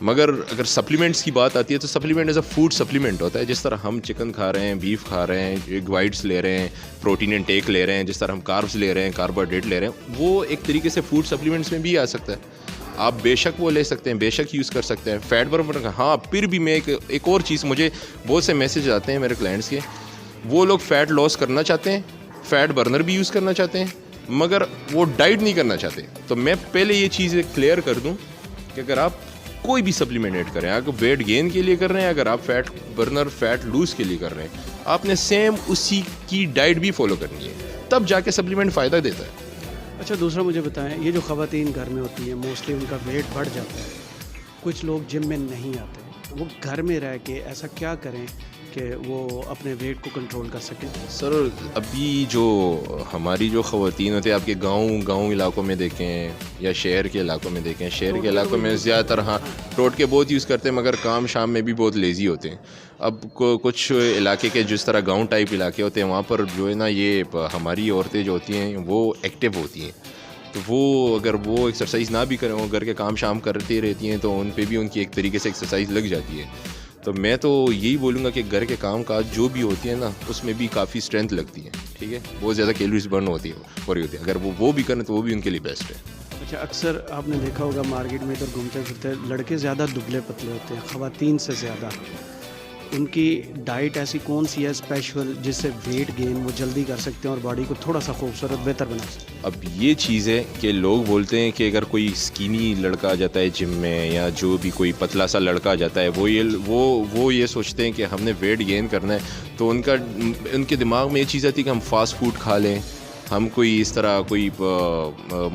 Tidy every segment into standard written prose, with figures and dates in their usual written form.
مگر اگر سپلیمنٹس کی بات آتی ہے تو supplement as a food supplement ہوتا ہے. جس طرح ہم چکن کھا رہے ہیں, بیف کھا رہے ہیں, ایگ وائٹس لے رہے ہیں, پروٹین انٹیک لے رہے ہیں, جس طرح ہم کاربس لے رہے ہیں, کاربوہائیڈریٹ لے رہے ہیں, وہ ایک طریقے سے فوڈ سپلیمنٹس میں بھی آ سکتا ہے. آپ بے شک وہ لے سکتے ہیں, بے شک یوز کر سکتے ہیں. فیٹ برنر ہاں, پھر بھی میں ایک اور چیز, مجھے بہت سے میسیج آتے ہیں میرے کلائنٹس کے, وہ لوگ فیٹ لاس کرنا چاہتے ہیں, فیٹ برنر بھی یوز کرنا چاہتے ہیں, مگر وہ ڈائٹ نہیں کرنا چاہتے. تو میں پہلے یہ چیز کلیئر کر دوں کہ اگر آپ کوئی بھی سپلیمنٹ ایڈ کریں, اگر ویٹ گین کے لیے کر رہے ہیں, اگر آپ فیٹ برنر فیٹ لوز کے لیے کر رہے ہیں, آپ نے سیم اسی کی ڈائٹ بھی فالو کرنی ہے, تب جا کے سپلیمنٹ فائدہ دیتا ہے. اچھا دوسرا مجھے بتائیں, یہ جو خواتین گھر میں ہوتی ہیں موسٹلی ان کا ویٹ بڑھ جاتا ہے, کچھ لوگ جم میں نہیں آتے, وہ گھر میں رہ کے ایسا کیا کریں کہ وہ اپنے ویٹ کو کنٹرول کر سکیں؟ سر ابھی جو ہماری جو خواتین ہوتی ہیں, آپ کے گاؤں علاقوں میں دیکھیں یا شہر کے علاقوں میں دیکھیں, شہر کے علاقوں میں زیادہ تر ہاں ٹوٹکے بہت یوز کرتے ہیں, مگر کام شام میں بھی بہت لیزی ہوتے ہیں. اب کچھ علاقے کے جس طرح گاؤں ٹائپ علاقے ہوتے ہیں, وہاں پر جو ہے نا یہ ہماری عورتیں جو ہوتی ہیں وہ ایکٹیو ہوتی ہیں. تو وہ اگر وہ ایکسرسائز نہ بھی کریں, وہ گھر کے کام شام کرتی رہتی ہیں, تو ان پہ بھی ان کی ایک طریقے سے ایکسرسائز لگ جاتی ہے. تو میں تو یہی بولوں گا کہ گھر کے کام کاج جو بھی ہوتی ہے نا, اس میں بھی کافی اسٹرینتھ لگتی ہے. ٹھیک ہے, بہت زیادہ کیلوریز برن ہوتی ہے, اگر وہ بھی کریں تو وہ بھی ان کے لیے بیسٹ ہے. اچھا, اکثر آپ نے دیکھا ہوگا مارکیٹ میں ادھر گھومتے پھرتے لڑکے زیادہ دبلے پتلے ہوتے ہیں خواتین سے زیادہ. ان کی ڈائٹ ایسی کون سی ہے اسپیشل جس سے ویٹ گین وہ جلدی کر سکتے ہیں اور باڈی کو تھوڑا سا خوبصورت بہتر بنا سکتے ہیں؟ اب یہ چیز ہے کہ لوگ بولتے ہیں کہ اگر کوئی اسکینی لڑکا آ جاتا ہے جم میں, یا جو بھی کوئی پتلا سا لڑکا آ جاتا ہے, وہ یہ سوچتے ہیں کہ ہم نے ویٹ گین کرنا ہے, تو ان کے دماغ میں یہ چیز آتی ہے کہ ہم فاسٹ فوڈ کھا لیں, ہم کوئی اس طرح کوئی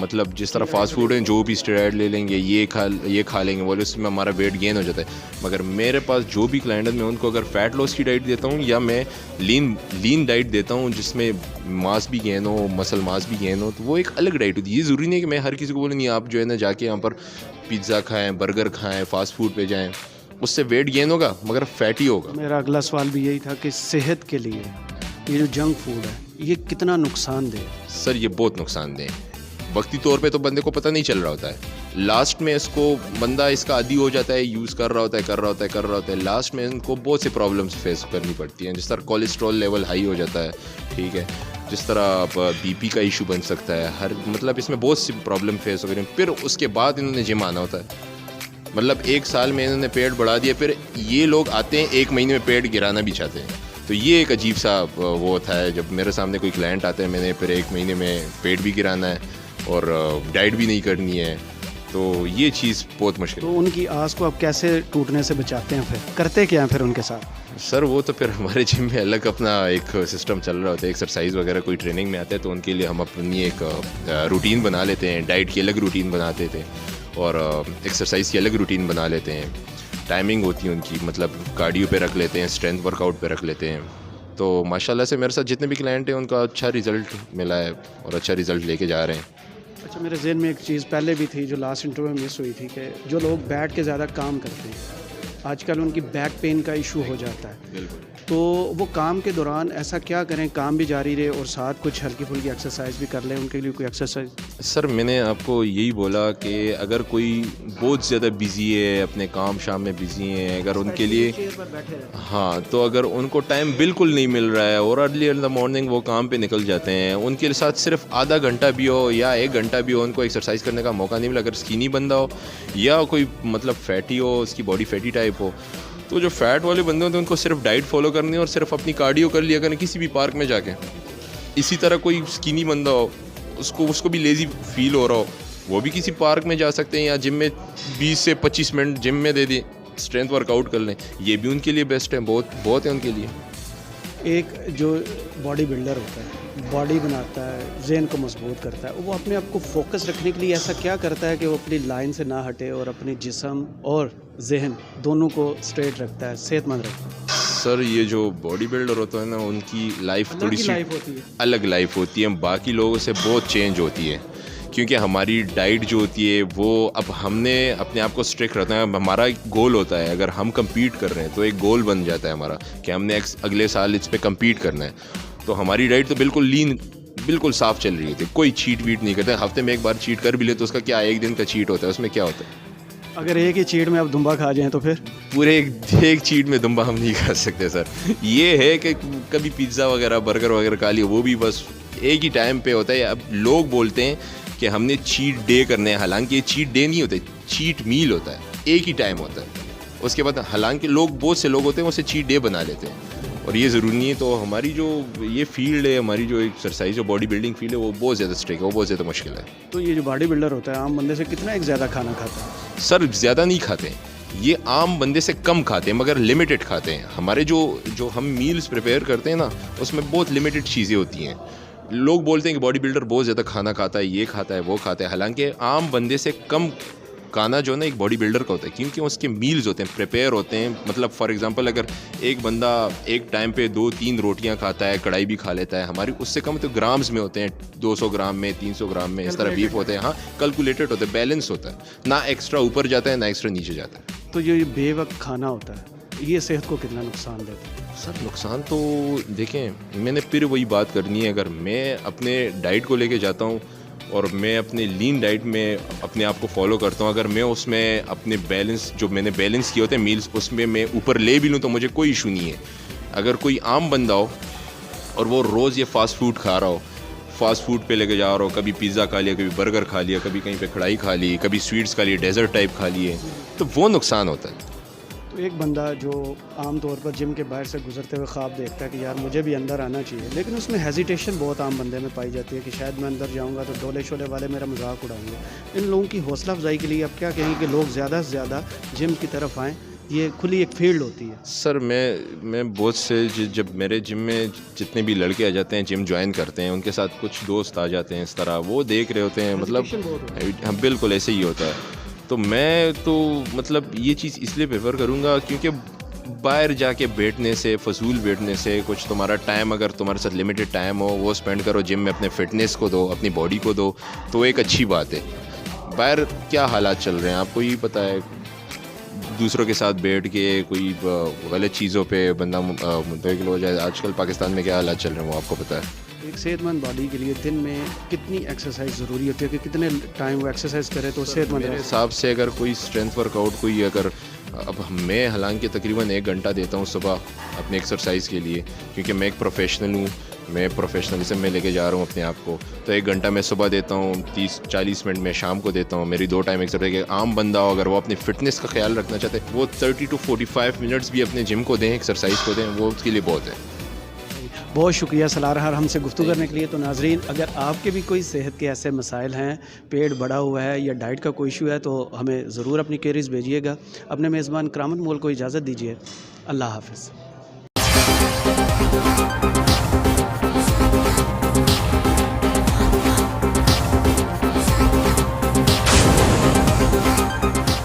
مطلب جس طرح فاسٹ فوڈ ہیں جو بھی اسٹیرائڈ لے لیں گے, یہ کھا لیں گے, بولے اس میں ہمارا ویٹ گین ہو جاتا ہے. مگر میرے پاس جو بھی کلائنٹ ہیں, میں ان کو اگر فیٹ لاس کی ڈائٹ دیتا ہوں یا میں لین ڈائٹ دیتا ہوں جس میں ماس بھی گین ہو, مسل ماس بھی گین ہو, تو وہ ایک الگ ڈائٹ ہوتی ہے. یہ ضروری نہیں کہ میں ہر کسی کو بولوں نہیں آپ جو ہے نا جا کے یہاں پر پیزا کھائیں, برگر کھائیں, فاسٹ فوڈ پہ جائیں, اس سے ویٹ گین ہوگا مگر فیٹی ہوگا. میرا اگلا سوال بھی یہی تھا کہ صحت کے لیے یہ جو جنک فوڈ ہے یہ کتنا نقصان دہ؟ سر یہ بہت نقصان دہ. وقتی طور پہ تو بندے کو پتہ نہیں چل رہا ہوتا ہے, لاسٹ میں اس کو بندہ اس کا عادی ہو جاتا ہے, یوز کر رہا ہوتا ہے, لاسٹ میں ان کو بہت سی پرابلمس فیس کرنی پڑتی ہیں. جس طرح کولیسٹرول لیول ہائی ہو جاتا ہے, ٹھیک ہے, جس طرح بی پی کا ایشو بن سکتا ہے, مطلب اس میں بہت سی پرابلم فیس ہو رہی ہیں. پھر اس کے بعد انہوں نے جم آنا ہوتا ہے, مطلب ایک سال میں انہوں نے پیٹ بڑھا دیا, پھر یہ لوگ آتے ہیں ایک مہینے میں پیٹ گرانا بھی چاہتے ہیں. تو یہ ایک عجیب سا وہ ہوتا ہے جب میرے سامنے کوئی کلائنٹ آتا ہے, میں نے پھر ایک مہینے میں پیٹ بھی گرانا ہے اور ڈائٹ بھی نہیں کرنی ہے, تو یہ چیز بہت مشکل ہے. تو ان کی آس کو آپ کیسے ٹوٹنے سے بچاتے ہیں, پھر کرتے کیا ہیں پھر ان کے ساتھ؟ سر وہ تو پھر ہمارے جم میں الگ اپنا ایک سسٹم چل رہا ہوتا ہے, ایکسرسائز وغیرہ کوئی ٹریننگ میں آتا ہے تو ان کے لیے ہم اپنی ایک روٹین بنا لیتے ہیں, ڈائٹ کی الگ روٹین بناتے تھے اور ایکسرسائز کی الگ روٹین بنا لیتے ہیں. ٹائمنگ ہوتی ہے ان کی, مطلب کارڈیو پہ رکھ لیتے ہیں, اسٹرینتھ ورک آؤٹ پہ رکھ لیتے ہیں. تو ماشاءاللہ سے میرے ساتھ جتنے بھی کلائنٹ ہیں ان کا اچھا رزلٹ ملا ہے اور اچھا رزلٹ لے کے جا رہے ہیں. اچھا, میرے ذہن میں ایک چیز پہلے بھی تھی جو لاسٹ انٹرویو میں مس ہوئی تھی کہ جو لوگ بیٹھ کے زیادہ کام کرتے ہیں آج کل ان کی بیک پین کا ایشو ہو جاتا ہے. بالکل. تو وہ کام کے دوران ایسا کیا کریں, کام بھی جاری رہے اور ساتھ کچھ ہلکی پھلکی ایکسرسائز بھی کر لیں, ان کے لیے کوئی ایکسرسائز؟ سر میں نے آپ کو یہی بولا کہ اگر کوئی بہت زیادہ بزی ہے, اپنے کام شام میں بزی ہیں, اگر ان کے لیے ہاں, تو اگر ان کو ٹائم بالکل نہیں مل رہا ہے اور ارلی ان دا مارننگ وہ کام پہ نکل جاتے ہیں, ان کے ساتھ صرف آدھا گھنٹہ بھی ہو یا ایک گھنٹہ بھی ہو ان کو ایکسرسائز کرنے کا موقع نہیں ملا, اگر اسکینی بندہ ہو یا کوئی مطلب فیٹی ہو, اس کی باڈی فیٹی ٹائپ ہو, تو جو فیٹ والے بندے ہوتے ہیں ان کو صرف ڈائٹ فالو کرنی ہے اور صرف اپنی کارڈیو کر لیا کریں کسی بھی پارک میں جا کے. اسی طرح کوئی اسکینی بندہ ہو, اس کو بھی لیزی فیل ہو رہا ہو, وہ بھی کسی پارک میں جا سکتے ہیں یا جم میں 20 سے 25 منٹ جم میں دے دیں, اسٹرینتھ ورک آؤٹ کر لیں, یہ بھی ان کے لیے بیسٹ ہے, بہت ہے ان کے لیے. ایک جو باڈی بلڈر ہوتا ہے, باڈی بناتا ہے, ذہن کو مضبوط کرتا ہے, وہ اپنے آپ کو فوکس رکھنے کے لیے ایسا کیا کرتا ہے کہ وہ اپنی لائن سے نہ ہٹے اور اپنی جسم اور ذہن دونوں کو اسٹریٹ رکھتا ہے, صحت مند رکھتا ہے؟ سر یہ جو باڈی بلڈر ہوتا ہے نا, ان کی لائف تھوڑی سی الگ لائف ہوتی ہے, باقی لوگوں سے بہت چینج ہوتی ہے, کیونکہ ہماری ڈائٹ جو ہوتی ہے وہ اب ہم نے اپنے آپ کو اسٹرکٹ رکھنا ہے. ہمارا گول ہوتا ہے, اگر ہم کمپیٹ کر رہے ہیں تو ایک گول بن جاتا ہے ہمارا کہ ہم نے اگلے سال اس پہ کمپیٹ کرنا ہے. تو ہماری ڈائٹ تو بالکل لین, بالکل صاف چل رہی ہوتی ہے, کوئی چیٹ ویٹ نہیں کرتے. ہفتے میں ایک بار چیٹ کر بھی لے تو اس کا کیا, ایک دن کا چیٹ ہوتا ہے, اس میں کیا ہوتا ہے, اگر ایک ہی چیٹ میں آپ دمبا کھا جائیں تو پھر پورے ایک چیٹ میں دمبا ہم نہیں کھا سکتے سر. یہ ہے کہ کبھی پیزا وغیرہ برگر وغیرہ کھا لیا, وہ بھی بس ایک ہی ٹائم پہ ہوتا ہے. اب لوگ بولتے ہیں کہ ہم نے چیٹ ڈے کرنے ہیں, حالانکہ یہ چیٹ ڈے نہیں ہوتا, چیٹ میل ہوتا ہے, ایک ہی ٹائم ہوتا ہے. اس کے بعد حالانکہ بہت سے لوگ ہوتے ہیں اسے چیٹ ڈے بنا لیتے ہیں, اور یہ ضروری نہیں ہے. تو ہماری جو یہ فیلڈ ہے, ہماری جو ایکسرسائز جو باڈی بلڈنگ فیلڈ ہے, وہ بہت زیادہ اسٹرک ہے, وہ بہت زیادہ مشکل ہے. تو یہ جو باڈی بلڈر ہوتا ہے عام بندے سے کتنا ایک زیادہ کھانا کھاتا ہے؟ سر زیادہ نہیں کھاتے ہیں, یہ عام بندے سے کم کھاتے ہیں مگر لمیٹڈ کھاتے ہیں. ہمارے جو ہم میلز پریپیئر کرتے ہیں نا, اس میں بہت لمیٹڈ چیزیں ہوتی ہیں. لوگ بولتے ہیں کہ باڈی بلڈر بہت زیادہ کھانا کھاتا ہے, یہ کھاتا ہے وہ کھاتا ہے, حالانکہ عام بندے سے کم کھانا جو ہے نا ایک باڈی بلڈر کا ہوتا ہے, کیونکہ اس کے میلز ہوتے ہیں, پریپیئر ہوتے ہیں. مطلب فار ایگزامپل اگر ایک بندہ ایک ٹائم پہ 2-3 روٹیاں کھاتا ہے, کڑھائی بھی کھا لیتا ہے, ہماری اس سے کم تو گرامز میں ہوتے ہیں, 200 گرام میں, 300 گرام میں, اس طرح بیف ہوتے ہیں. ہاں کیلکولیٹڈ ہوتے ہیں, بیلنس ہوتا ہے, نہ ایکسٹرا اوپر جاتا ہے نہ ایکسٹرا نیچے جاتا ہے. تو یہ بے وقت کھانا ہوتا ہے, یہ صحت کو کتنا نقصان دیتا ہے؟ سر نقصان تو دیکھیں, میں نے پھر وہی بات کرنی ہے. اگر میں اپنے ڈائٹ کو لے کے جاتا ہوں اور میں اپنے لین ڈائٹ میں اپنے آپ کو فالو کرتا ہوں, اگر میں اس میں اپنے بیلنس جو میں نے بیلنس کیے ہوتے ہیں میلز, اس میں اوپر لے بھی لوں تو مجھے کوئی ایشو نہیں ہے. اگر کوئی عام بندہ ہو اور وہ روز یہ فاسٹ فوڈ کھا رہا ہو, فاسٹ فوڈ پہ لے کے جا رہا ہو, کبھی پیزا کھا لیا, کبھی برگر کھا لیا, کبھی کہیں پہ کڑھائی کھا لی, کبھی سویٹس کھا لی, ڈیزرٹ ٹائپ کھا لیے, تو وہ نقصان ہوتا ہے. تو ایک بندہ جو عام طور پر جم کے باہر سے گزرتے ہوئے خواب دیکھتا ہے کہ یار مجھے بھی اندر آنا چاہیے, لیکن اس میں ہیزیٹیشن بہت عام بندے میں پائی جاتی ہے کہ شاید میں اندر جاؤں گا تو ڈولے شولے والے میرا مذاق اڑائیں گے. ان لوگوں کی حوصلہ افزائی کے لیے آپ کیا کہیں کہ لوگ زیادہ سے زیادہ جم کی طرف آئیں؟ یہ کھلی ایک فیلڈ ہوتی ہے. سر میں بہت سے جب میرے جم میں جتنے بھی لڑکے آ جاتے ہیں, جم جوائن کرتے ہیں, ان کے ساتھ کچھ دوست آ جاتے ہیں, اس طرح وہ دیکھ رہے ہوتے ہیں, مطلب ہاں بالکل ایسے ہی ہوتا ہے. تو میں تو مطلب یہ چیز اس لیے پریفر کروں گا کیونکہ باہر جا کے بیٹھنے سے, فضول بیٹھنے سے, کچھ تمہارا ٹائم اگر تمہارے ساتھ لمیٹڈ ٹائم ہو وہ اسپینڈ کرو جم میں, اپنے فٹنس کو دو, اپنی باڈی کو دو, تو ایک اچھی بات ہے. باہر کیا حالات چل رہے ہیں آپ کو ہی پتہ ہے, دوسروں کے ساتھ بیٹھ کے کوئی غلط چیزوں پہ بندہ منتقل ہو جائے. آج کل پاکستان میں کیا حالات چل رہے ہیں وہ آپ کو پتہ ہے. ایک صحت مند باڈی کے لیے دن میں کتنی ایکسرسائز ضروری ہوتی ہے کہ کتنے ٹائم وہ ایکسرسائز کرے تو صحت مند میرے حساب سے اگر کوئی اسٹرینتھ ورک آؤٹ کوئی اگر اب میں حالانکہ تقریباً 1 گھنٹہ دیتا ہوں صبح اپنے ایکسرسائز کے لیے, کیونکہ میں ایک پروفیشنل ہوں, میں پروفیشنلزم میں لے کے جا رہا ہوں اپنے آپ کو, تو 1 گھنٹہ میں صبح دیتا ہوں, 30-40 منٹ میں شام کو دیتا ہوں. میری 2 ٹائم ایکسرسائز. عام بندہ ہو اگر وہ اپنی فٹنس کا خیال رکھنا چاہتے ہیں, وہ 30 to 45 منٹس بھی اپنے جم کو دیں, ایکسرسائز کو دیں, وہ اس کے لیے بہت ہے. بہت شکریہ سلار ہم سے گفتگو کرنے کے لیے. تو ناظرین, اگر آپ کے بھی کوئی صحت کے ایسے مسائل ہیں, پیٹ بڑا ہوا ہے یا ڈائٹ کا کوئی ایشو ہے, تو ہمیں ضرور اپنی کیریز بھیجیے گا. اپنے میزبان کرامت مول کو اجازت دیجیے. اللہ حافظ.